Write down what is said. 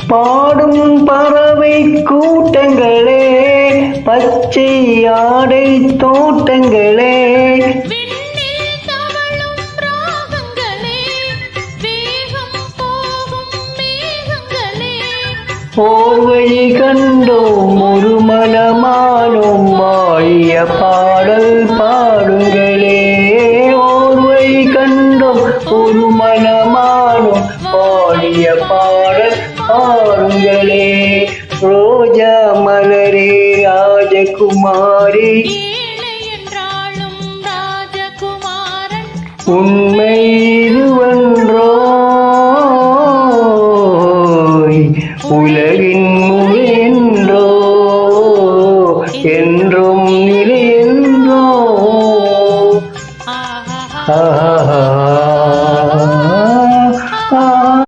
பாடும் பறவை கூட்டங்களே, பச்சை ஆடை தோட்டங்களே, ஓர் வழி கண்டோம் ஒரு மனமானோம், வாழிய பாடல் பாடுங்களே. ஓர் வழி கண்டோம் ஒரு மனமானோம், வாழிய பாடல் பாடுங்களே. ரோஜா மலரே ராஜகுமாரி, உண்மை இதுவன்றோ